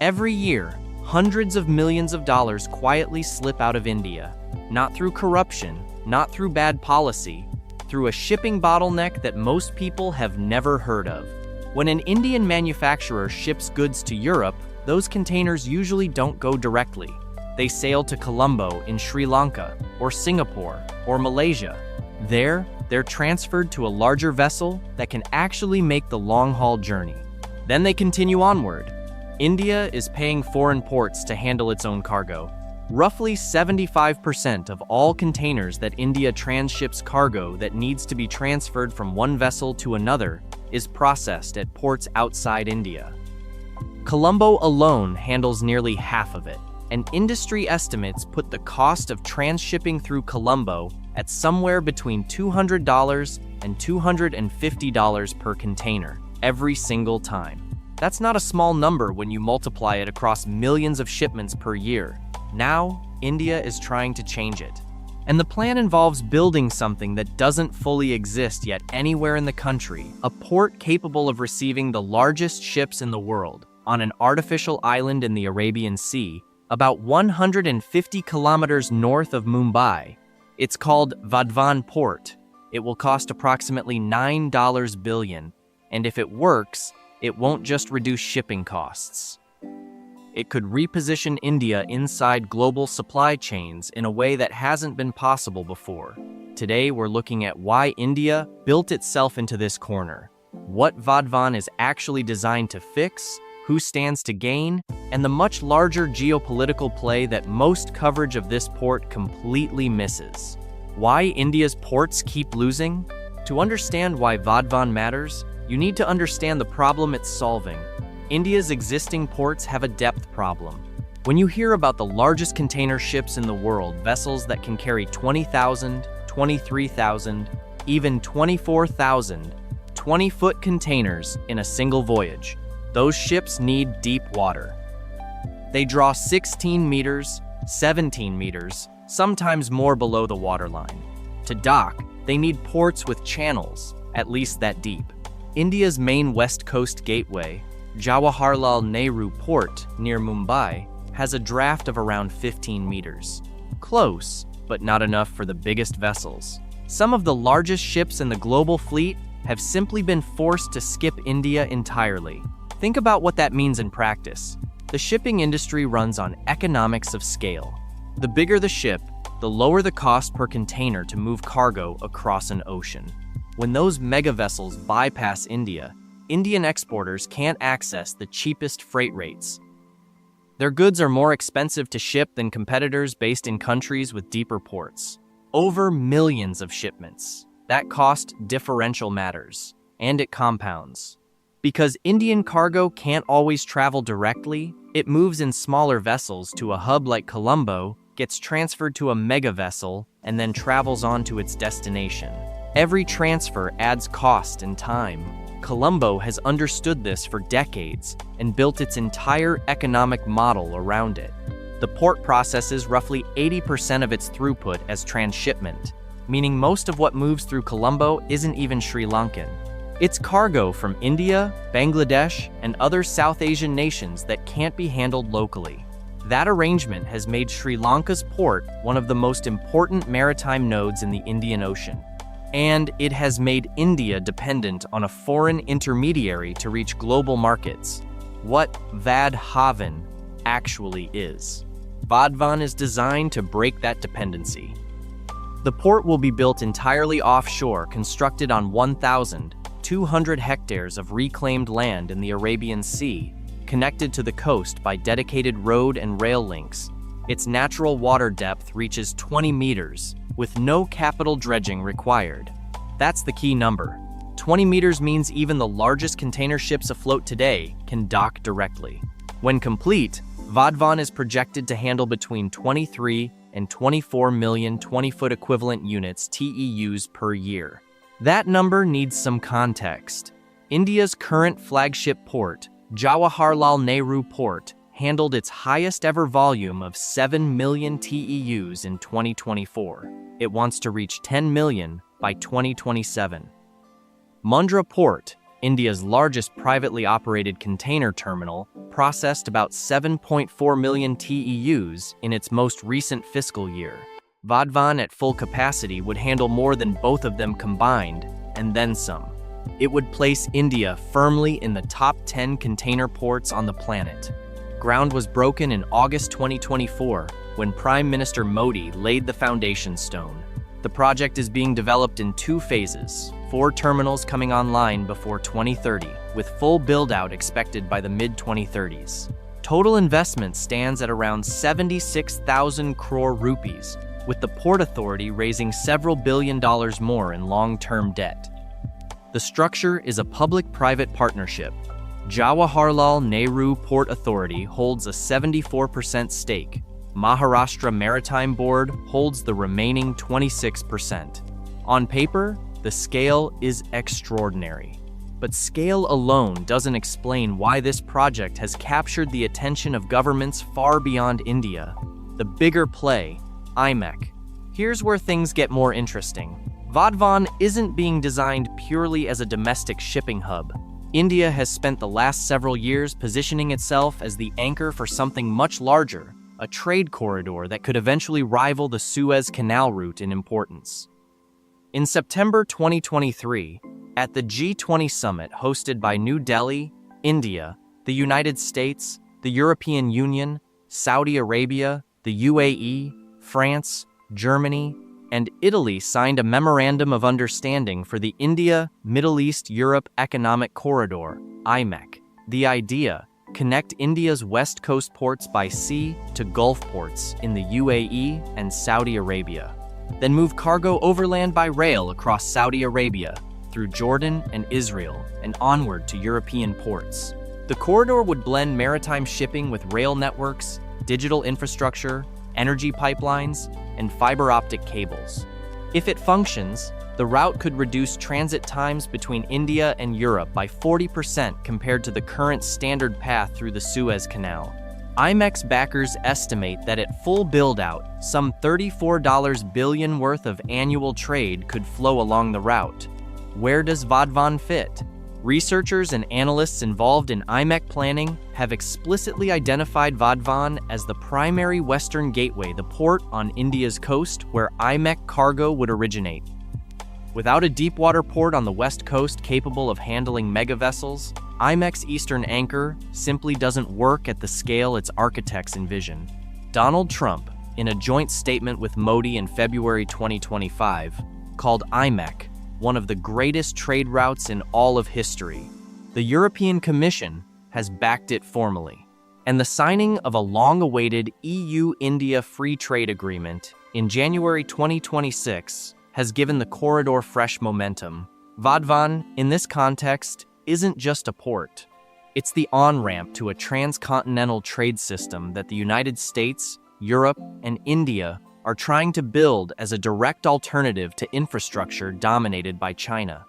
Every year, hundreds of millions of dollars quietly slip out of India, not through corruption, not through bad policy, through a shipping bottleneck that most people have never heard of. When an Indian manufacturer ships goods to Europe, those containers usually don't go directly. They sail to Colombo in Sri Lanka, or Singapore, or Malaysia. There, they're transferred to a larger vessel that can actually make the long-haul journey. Then they continue onward. India is paying foreign ports to handle its own cargo. Roughly 75% of all containers that India transships cargo that needs to be transferred from one vessel to another is processed at ports outside India. Colombo alone handles nearly half of it, and industry estimates put the cost of transshipping through Colombo at somewhere between $200 and $250 per container every single time. That's not a small number when you multiply it across millions of shipments per year. Now, India is trying to change it. And the plan involves building something that doesn't fully exist yet anywhere in the country, a port capable of receiving the largest ships in the world on an artificial island in the Arabian Sea, about 150 kilometers north of Mumbai. It's called Vadhavan Port. It will cost approximately $9 billion, and if it works, it won't just reduce shipping costs. It could reposition India inside global supply chains in a way that hasn't been possible before. Today, we're looking at why India built itself into this corner, what Vadhavan is actually designed to fix, who stands to gain, and the much larger geopolitical play that most coverage of this port completely misses. Why India's ports keep losing? To understand why Vadhavan matters, you need to understand the problem it's solving. India's existing ports have a depth problem. When you hear about the largest container ships in the world, vessels that can carry 20,000, 23,000, even 24,000 20-foot containers in a single voyage, those ships need deep water. They draw 16 meters, 17 meters, sometimes more below the waterline. To dock, they need ports with channels, at least that deep. India's main west coast gateway, Jawaharlal Nehru Port near Mumbai, has a draft of around 15 meters. Close, but not enough for the biggest vessels. Some of the largest ships in the global fleet have simply been forced to skip India entirely. Think about what that means in practice. The shipping industry runs on economics of scale. The bigger the ship, the lower the cost per container to move cargo across an ocean. When those mega vessels bypass India, Indian exporters can't access the cheapest freight rates. Their goods are more expensive to ship than competitors based in countries with deeper ports. Over millions of shipments. That cost differential matters, and it compounds. Because Indian cargo can't always travel directly, it moves in smaller vessels to a hub like Colombo, gets transferred to a mega vessel, and then travels on to its destination. Every transfer adds cost and time. Colombo has understood this for decades and built its entire economic model around it. The port processes roughly 80% of its throughput as transshipment, meaning most of what moves through Colombo isn't even Sri Lankan. It's cargo from India, Bangladesh, and other South Asian nations that can't be handled locally. That arrangement has made Sri Lanka's port one of the most important maritime nodes in the Indian Ocean. And it has made India dependent on a foreign intermediary to reach global markets. What Vadhavan actually is. Vadhavan is designed to break that dependency. The port will be built entirely offshore, constructed on 1,200 hectares of reclaimed land in the Arabian Sea, connected to the coast by dedicated road and rail links. Its natural water depth reaches 20 meters, with no capital dredging required. That's the key number. 20 meters means even the largest container ships afloat today can dock directly. When complete, Vadhavan is projected to handle between 23 and 24 million 20-foot equivalent units TEUs per year. That number needs some context. India's current flagship port, Jawaharlal Nehru Port, handled its highest ever volume of 7 million TEUs in 2024. It wants to reach 10 million by 2027. Mundra Port, India's largest privately operated container terminal, processed about 7.4 million TEUs in its most recent fiscal year. Vadhavan at full capacity would handle more than both of them combined, and then some. It would place India firmly in the top 10 container ports on the planet. Ground was broken in August 2024 when Prime Minister Modi laid the foundation stone. The project is being developed in 2 phases, 4 terminals coming online before 2030, with full build-out expected by the mid-2030s. Total investment stands at around 76,000 crore rupees, with the Port Authority raising several $billion more in long-term debt. The structure is a public-private partnership. Jawaharlal Nehru Port Authority holds a 74% stake. Maharashtra Maritime Board holds the remaining 26%. On paper, the scale is extraordinary. But scale alone doesn't explain why this project has captured the attention of governments far beyond India. The bigger play, IMEC. Here's where things get more interesting. Vadhavan isn't being designed purely as a domestic shipping hub. India has spent the last several years positioning itself as the anchor for something much larger, a trade corridor that could eventually rival the Suez Canal route in importance. In September 2023, at the G20 summit hosted by New Delhi, India, the United States, the European Union, Saudi Arabia, the UAE, France, Germany, and Italy signed a Memorandum of Understanding for the India, Middle East, Europe Economic Corridor, IMEC. The idea: connect India's west coast ports by sea to Gulf ports in the UAE and Saudi Arabia. Then move cargo overland by rail across Saudi Arabia, through Jordan and Israel, and onward to European ports. The corridor would blend maritime shipping with rail networks, digital infrastructure, energy pipelines, and fiber optic cables. If it functions, the route could reduce transit times between India and Europe by 40% compared to the current standard path through the Suez Canal. IMEC's backers estimate that at full build-out, some $34 billion worth of annual trade could flow along the route. Where does Vadhavan fit? Researchers and analysts involved in IMEC planning have explicitly identified Vadhavan as the primary western gateway, the port on India's coast where IMEC cargo would originate. Without a deepwater port on the west coast capable of handling megavessels, IMEC's eastern anchor simply doesn't work at the scale its architects envision. Donald Trump, in a joint statement with Modi in February 2025, called IMEC one of the greatest trade routes in all of history. The European Commission has backed it formally, and the signing of a long-awaited EU-India Free Trade Agreement in January 2026 has given the corridor fresh momentum. Vadhavan, in this context, isn't just a port. It's the on-ramp to a transcontinental trade system that the United States, Europe, and India are trying to build as a direct alternative to infrastructure dominated by China.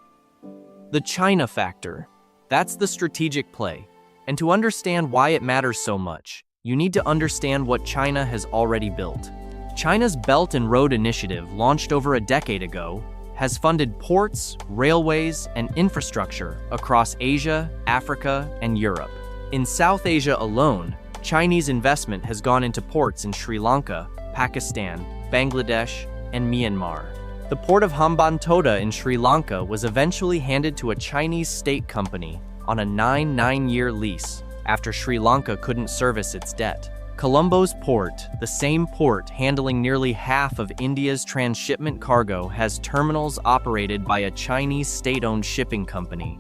The China factor. That's the strategic play. And to understand why it matters so much, you need to understand what China has already built. China's Belt and Road Initiative, launched over a decade ago, has funded ports, railways, and infrastructure across Asia, Africa, and Europe. In South Asia alone, Chinese investment has gone into ports in Sri Lanka, Pakistan, Bangladesh, and Myanmar. The port of Hambantota in Sri Lanka was eventually handed to a Chinese state company on a 9-year lease after Sri Lanka couldn't service its debt. Colombo's port, the same port handling nearly half of India's transshipment cargo, has terminals operated by a Chinese state-owned shipping company.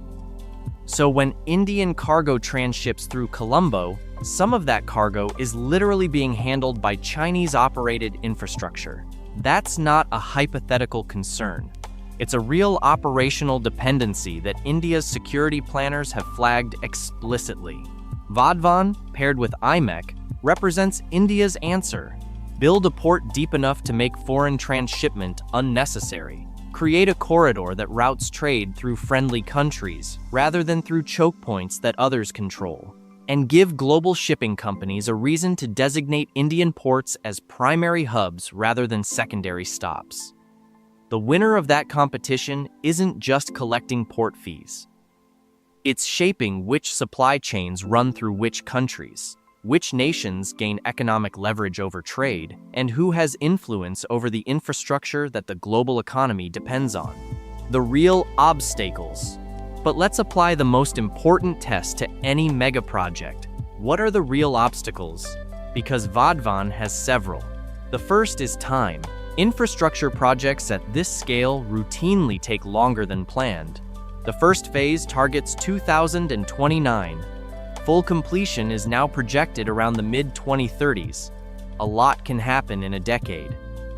So when Indian cargo transships through Colombo, some of that cargo is literally being handled by Chinese-operated infrastructure. That's not a hypothetical concern. It's a real operational dependency that India's security planners have flagged explicitly. Vadhavan, paired with IMEC, represents India's answer. Build a port deep enough to make foreign transshipment unnecessary. Create a corridor that routes trade through friendly countries rather than through choke points that others control. And give global shipping companies a reason to designate Indian ports as primary hubs rather than secondary stops. The winner of that competition isn't just collecting port fees. It's shaping which supply chains run through which countries, which nations gain economic leverage over trade, and who has influence over the infrastructure that the global economy depends on. The real obstacles. But let's apply the most important test to any mega project. What are the real obstacles? Because Vadvan has several. The first is time. Infrastructure projects at this scale routinely take longer than planned. The first phase targets 2029. Full completion is now projected around the mid-2030s. A lot can happen in a decade.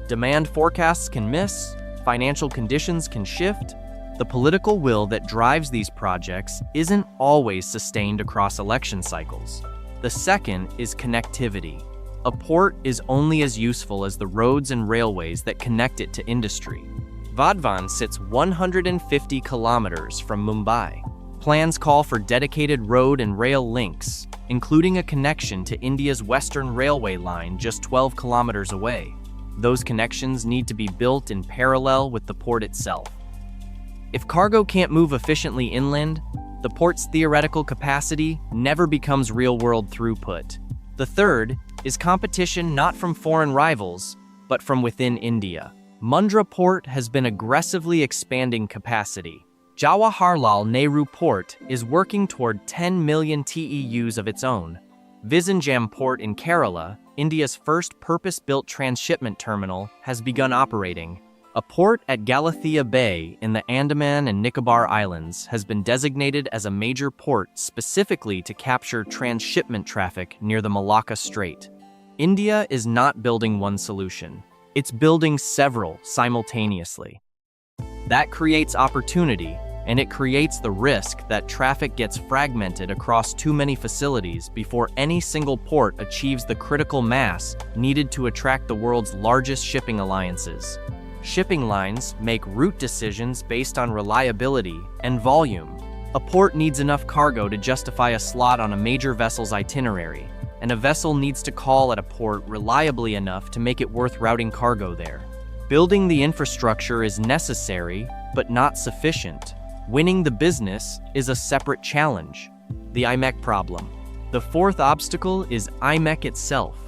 Demand forecasts can miss, financial conditions can shift. The political will that drives these projects isn't always sustained across election cycles. The second is connectivity. A port is only as useful as the roads and railways that connect it to industry. Vadvan sits 150 kilometers from Mumbai. Plans call for dedicated road and rail links, including a connection to India's Western Railway line just 12 kilometers away. Those connections need to be built in parallel with the port itself. If cargo can't move efficiently inland, the port's theoretical capacity never becomes real-world throughput. The third is competition not from foreign rivals, but from within India. Mundra Port has been aggressively expanding capacity. Jawaharlal Nehru Port is working toward 10 million TEUs of its own. Vizhinjam Port in Kerala, India's first purpose-built transshipment terminal, has begun operating. A port at Galathea Bay in the Andaman and Nicobar Islands has been designated as a major port specifically to capture transshipment traffic near the Malacca Strait. India is not building one solution. It's building several simultaneously. That creates opportunity, and it creates the risk that traffic gets fragmented across too many facilities before any single port achieves the critical mass needed to attract the world's largest shipping alliances. Shipping lines make route decisions based on reliability and volume. A port needs enough cargo to justify a slot on a major vessel's itinerary, and a vessel needs to call at a port reliably enough to make it worth routing cargo there. Building the infrastructure is necessary, but not sufficient. Winning the business is a separate challenge. The IMEC problem. The fourth obstacle is IMEC itself.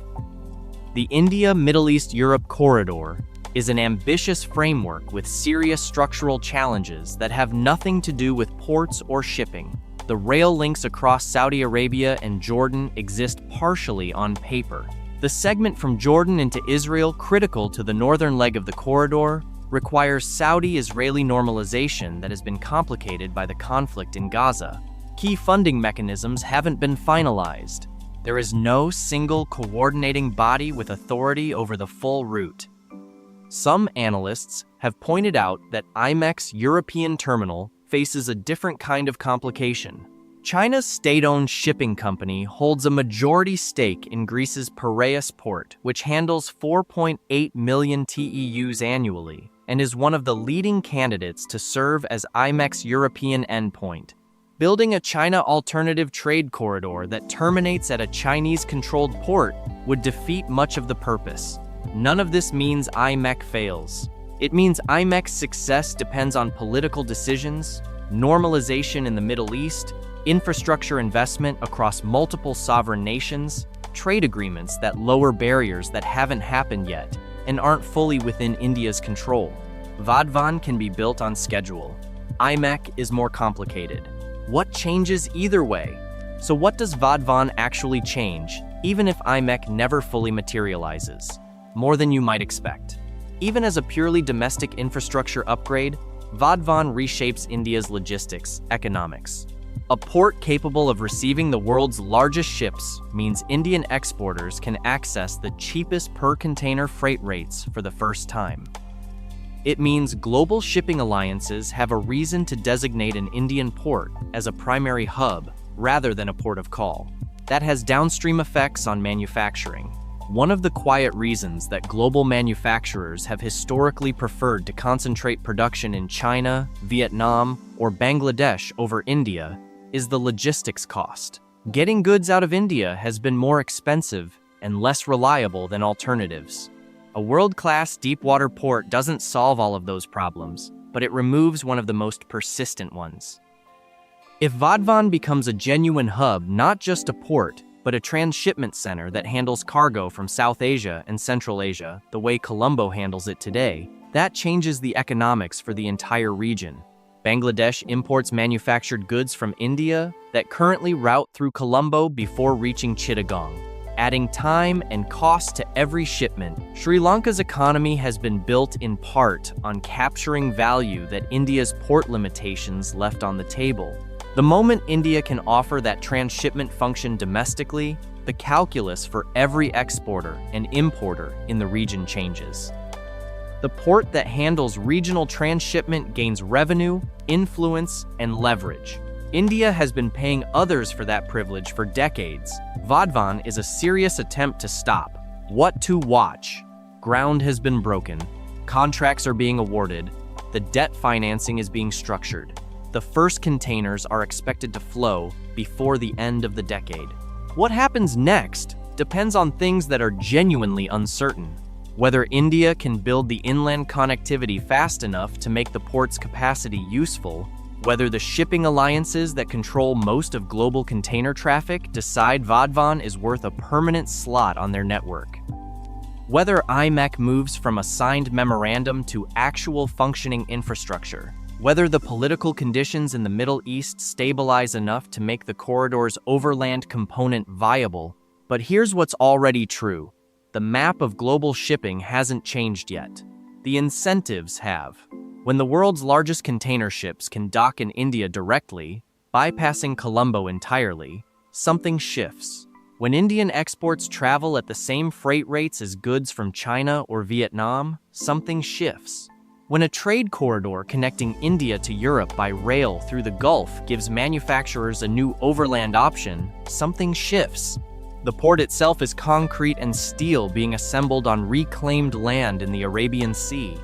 The India-Middle East-Europe corridor is an ambitious framework with serious structural challenges that have nothing to do with ports or shipping. The rail links across Saudi Arabia and Jordan exist partially on paper. The segment from Jordan into Israel, critical to the northern leg of the corridor, requires Saudi-Israeli normalization that has been complicated by the conflict in Gaza. Key funding mechanisms haven't been finalized. There is no single coordinating body with authority over the full route. Some analysts have pointed out that IMEC's European terminal faces a different kind of complication. China's state-owned shipping company holds a majority stake in Greece's Piraeus port, which handles 4.8 million TEUs annually and is one of the leading candidates to serve as IMEC's European endpoint. Building a China alternative trade corridor that terminates at a Chinese-controlled port would defeat much of the purpose. None of this means IMEC fails. It means IMEC's success depends on political decisions, normalization in the Middle East, infrastructure investment across multiple sovereign nations, trade agreements that lower barriers that haven't happened yet and aren't fully within India's control. Vadvan can be built on schedule. IMEC is more complicated. What changes either way? So what does Vadvan actually change, even if IMEC never fully materializes? More than you might expect. Even as a purely domestic infrastructure upgrade, Vadvan reshapes India's logistics, economics. A port capable of receiving the world's largest ships means Indian exporters can access the cheapest per-container freight rates for the first time. It means global shipping alliances have a reason to designate an Indian port as a primary hub rather than a port of call. That has downstream effects on manufacturing. One of the quiet reasons that global manufacturers have historically preferred to concentrate production in China, Vietnam, or Bangladesh over India is the logistics cost. Getting goods out of India has been more expensive and less reliable than alternatives. A world-class deep-water port doesn't solve all of those problems, but it removes one of the most persistent ones. If Vadvan becomes a genuine hub, not just a port, but a transshipment center that handles cargo from South Asia and Central Asia, the way Colombo handles it today, that changes the economics for the entire region. Bangladesh imports manufactured goods from India that currently route through Colombo before reaching Chittagong, adding time and cost to every shipment. Sri Lanka's economy has been built in part on capturing value that India's port limitations left on the table. The moment India can offer that transshipment function domestically, the calculus for every exporter and importer in the region changes. The port that handles regional transshipment gains revenue, influence, and leverage. India has been paying others for that privilege for decades. Vadvan is a serious attempt to stop. What to watch? Ground has been broken. Contracts are being awarded. The debt financing is being structured. The first containers are expected to flow before the end of the decade. What happens next depends on things that are genuinely uncertain. Whether India can build the inland connectivity fast enough to make the port's capacity useful, whether the shipping alliances that control most of global container traffic decide Vadvan is worth a permanent slot on their network. Whether IMEC moves from a signed memorandum to actual functioning infrastructure. Whether the political conditions in the Middle East stabilize enough to make the corridor's overland component viable. But here's what's already true. The map of global shipping hasn't changed yet. The incentives have. When the world's largest container ships can dock in India directly, bypassing Colombo entirely, something shifts. When Indian exports travel at the same freight rates as goods from China or Vietnam, something shifts. When a trade corridor connecting India to Europe by rail through the Gulf gives manufacturers a new overland option, something shifts. The port itself is concrete and steel being assembled on reclaimed land in the Arabian Sea.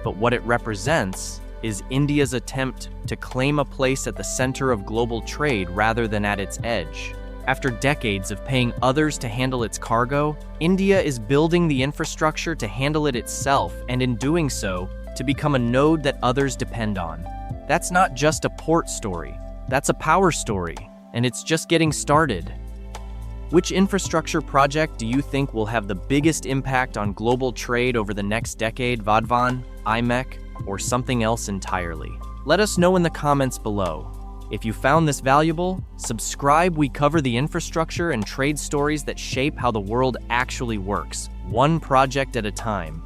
But what it represents is India's attempt to claim a place at the center of global trade rather than at its edge. After decades of paying others to handle its cargo, India is building the infrastructure to handle it itself, and in doing so, to become a node that others depend on. That's not just a port story, that's a power story, and it's just getting started. Which infrastructure project do you think will have the biggest impact on global trade over the next decade, Vadvan, IMEC, or something else entirely? Let us know in the comments below. If you found this valuable, subscribe. We cover the infrastructure and trade stories that shape how the world actually works, one project at a time.